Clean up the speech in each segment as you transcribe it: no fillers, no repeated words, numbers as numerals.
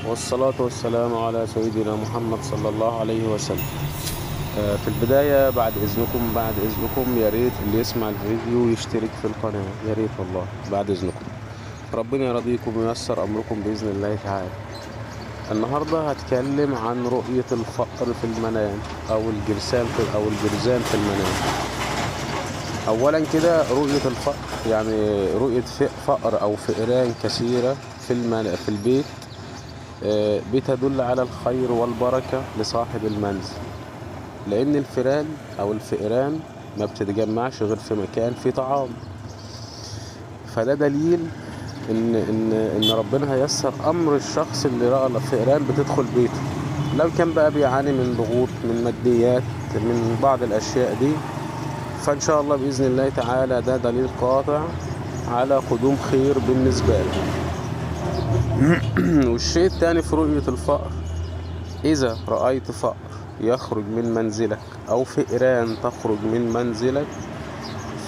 والصلاة والسلام على سيدنا محمد صلى الله عليه وسلم. في البداية بعد إذنكم يا ريت اللي يسمع الفيديو يشترك في القناة، يا ريت والله بعد إذنكم. ربنا يرضيكم وييسر أمركم بإذن الله تعالى. النهاردة هتكلم عن رؤية الفأر في المنام أو الجرذان في المنام. أولا كده رؤية الفأر يعني رؤية فأر أو فئران كثيرة في البيت بتدل على الخير والبركة لصاحب المنزل، لأن الفئران أو الفئران ما بتتجمعش غير في مكان فيه طعام، فده دليل إن ربنا هيسر أمر الشخص اللي رأى الفئران بتدخل بيته، لو كان بقى بيعاني من ضغوط، من ماديات، من بعض الأشياء دي، فإن شاء الله بإذن الله تعالى ده دليل قاطع على قدوم خير بالنسبة له. والشيء الثاني في رؤية الفأر، إذا رأيت فأر يخرج من منزلك أو فئران تخرج من منزلك،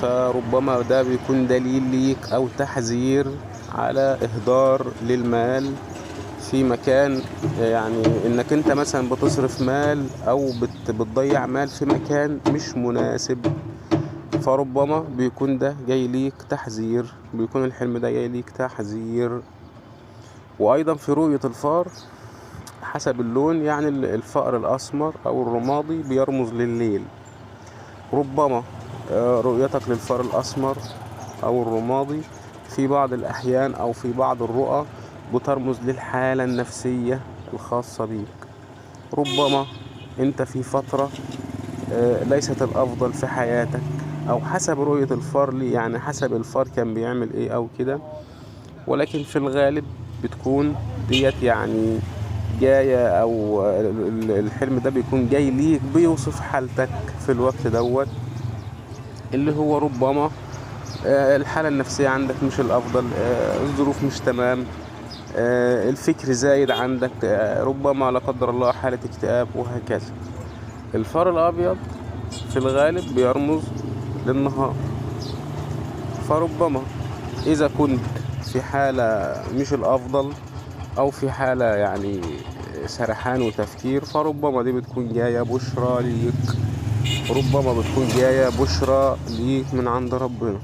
فربما ده بيكون دليل ليك أو تحذير على إهدار للمال في مكان، يعني إنك أنت مثلا بتصرف مال أو بتضيع مال في مكان مش مناسب، فربما بيكون ده جاي ليك تحذير، بيكون الحلم ده جاي ليك تحذير. وأيضا في رؤية الفأر حسب اللون، يعني الفأر الأسمر أو الرمادي بيرمز لليل، ربما رؤيتك للفأر الأسمر أو الرمادي في بعض الأحيان أو في بعض الرؤى بترمز للحالة النفسية الخاصة بيك. ربما أنت في فترة ليست الأفضل في حياتك، أو حسب رؤية الفأر لي، يعني حسب الفأر كان بيعمل إيه أو كده، ولكن في الغالب بتكون ديت يعني جاية، أو الحلم ده بيكون جاي ليك بيوصف حالتك في الوقت دوت، اللي هو ربما الحالة النفسية عندك مش الأفضل، الظروف مش تمام، الفكر زايد عندك، ربما لا قدر الله حالة اكتئاب وهكذا. الفار الأبيض في الغالب بيرمز للنهار، فربما إذا كنت في حالة مش الأفضل أو في حالة يعني سرحان وتفكير، فربما دي بتكون جاية بشرى ليك، ربما بتكون جاية بشرى ليك من عند ربنا.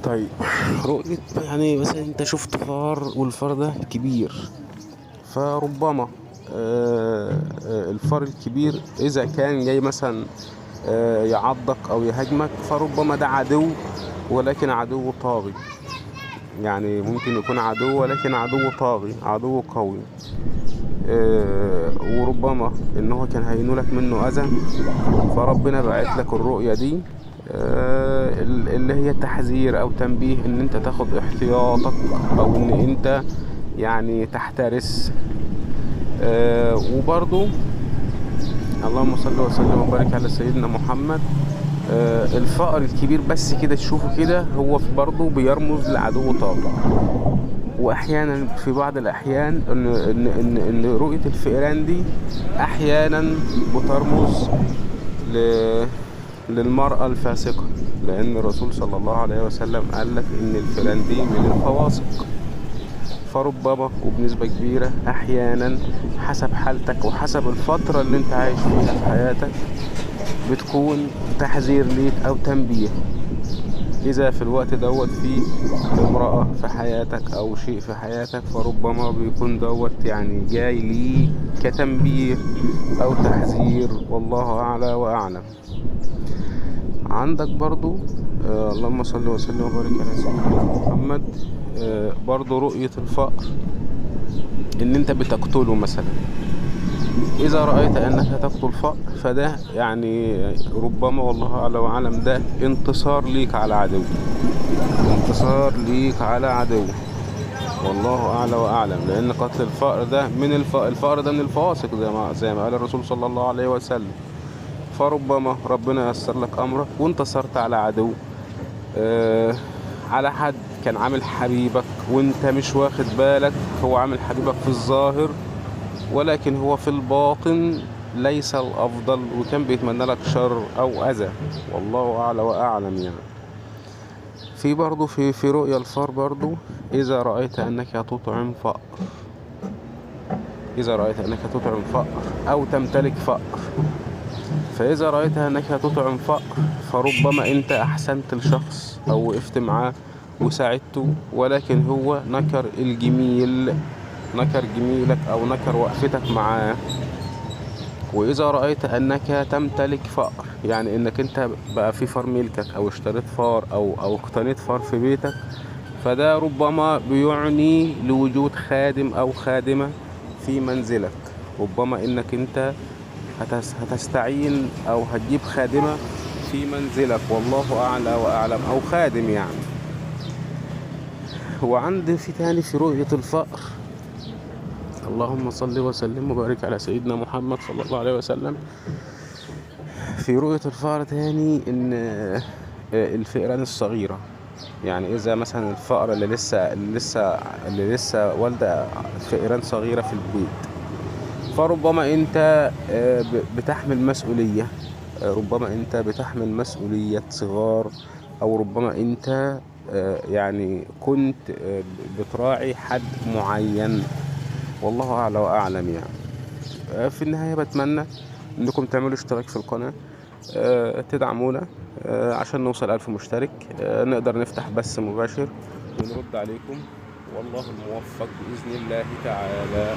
طيب رؤية يعني مثلا انت شفت فار والفار ده كبير، فربما الفار الكبير إذا كان جاي مثلا يعضك أو يهاجمك، فربما ده عدو، ولكن عدو طاغي، يعني ممكن يكون عدو ولكن عدو طاغي، عدو قوي، وربما ان هو كان هينولك منه اذى، فربنا بعت لك الرؤية دي اللي هي تحذير او تنبيه ان انت تاخد احتياطك، او ان انت يعني تحترس. وبرضو اللهم صل وسلم وبارك على سيدنا محمد. الفأر الكبير بس كده تشوفه كده هو برضه بيرمز لعدو طاغي. واحيانا في بعض الاحيان ان رؤية الفئران دي احيانا بترمز للمرأة الفاسقة، لان الرسول صلى الله عليه وسلم قال لك ان الفئران دي من الفواسق، فربما وبنسبة كبيرة احيانا حسب حالتك وحسب الفترة اللي انت عايش فيها في حياتك بتكون تحذير ليك او تنبيه. إذا في الوقت دوت في امرأة في حياتك أو شيء في حياتك، فربما بيكون دوت يعني جاي لي كتنبيه أو تحذير، والله أعلى وأعلم. عندك برضو اللهم صل وسلم وبارك على سيدنا محمد. برضو رؤية الفأر إن أنت بتقتله مثلا، إذا رأيت أنك تقتل فأر فده يعني ربما والله أعلى وأعلم ده انتصار ليك على عدو، انتصار ليك على عدو، والله أعلى وأعلم، لأن قتل الفأر ده من الفأر ده من الفواسق زي ما قال الرسول صلى الله عليه وسلم. فربما ربنا ييسر لك أمرك وانتصرت على عدو، على حد كان عامل حبيبك وانت مش واخد بالك، هو عامل حبيبك في الظاهر ولكن هو في الباطن ليس الأفضل، وكان بيتمنى لك شر أو أذى، والله أعلى وأعلم يعني. في برضو في رؤيا الفار برضو، إذا رأيت أنك تطعم فأر، إذا رأيت أنك تطعم فأر أو تمتلك فأر. فإذا رأيت أنك تطعم فأر فربما أنت أحسنت لشخص أو وقفت معاه وساعدته، ولكن هو نكر الجميل، نكر جميلك أو نكر وقفتك معاه. وإذا رأيت أنك تمتلك فأر، يعني أنك أنت بقى في فار ملكك أو اشتريت فار أو اقتنيت فار في بيتك، فده ربما بيعني لوجود خادم أو خادمة في منزلك. ربما أنك أنت هتستعين أو هتجيب خادمة في منزلك، والله أعلى وأعلم، أو خادم يعني. وعندي في تاني في رؤية الفأر، اللهم صل وسلم وبارك على سيدنا محمد صلى الله عليه وسلم. في رؤية الفأر تاني إن الفئران الصغيرة، يعني إذا مثلا الفأرة اللي لسه والدة فئران صغيرة في البيت، فربما أنت بتحمل مسؤولية، ربما أنت بتحمل مسؤولية صغار، أو ربما أنت يعني كنت بتراعي حد معين، والله أعلى وأعلم يعني. في النهاية بتمنى انكم تعملوا اشتراك في القناة، تدعمونا عشان نوصل 1000 مشترك، نقدر نفتح بث مباشر ونرد عليكم، والله الموفق بإذن الله تعالى.